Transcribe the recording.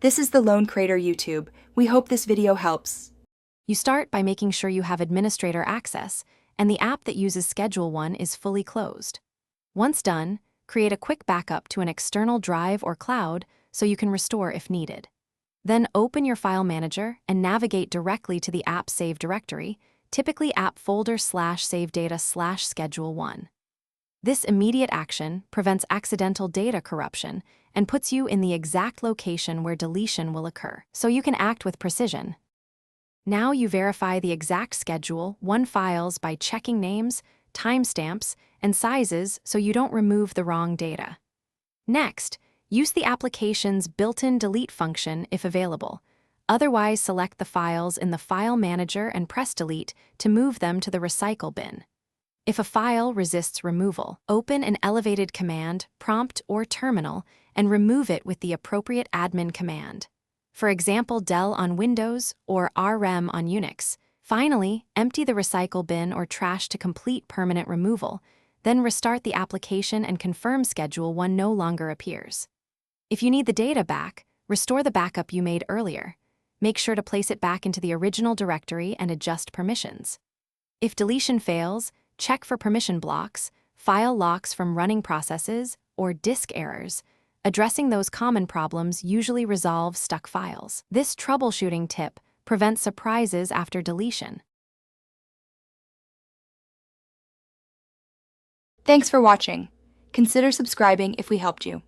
This is the Lone Creator YouTube. We hope this video helps. You start by making sure you have administrator access and the app that uses Schedule 1 is fully closed. Once done, create a quick backup to an external drive or cloud so you can restore if needed. Then open your file manager and navigate directly to the app save directory, typically app folder/save data/schedule 1. This immediate action prevents accidental data corruption and puts you in the exact location where deletion will occur, so you can act with precision. Now you verify the exact Schedule 1 files by checking names, timestamps, and sizes so you don't remove the wrong data. Next, use the application's built-in delete function if available. Otherwise, select the files in the File Manager and press Delete to move them to the recycle bin. If a file resists removal, open an elevated command, prompt, or terminal and remove it with the appropriate admin command. For example, del on Windows or rem on Unix. Finally, empty the recycle bin or trash to complete permanent removal, then restart the application and confirm Schedule 1 no longer appears. If you need the data back, restore the backup you made earlier. Make sure to place it back into the original directory and adjust permissions. If deletion fails, check for permission blocks, file locks from running processes, or disk errors. Addressing those common problems usually resolves stuck files. This troubleshooting tip prevents surprises after deletion. Thanks for watching. Consider subscribing if we helped you.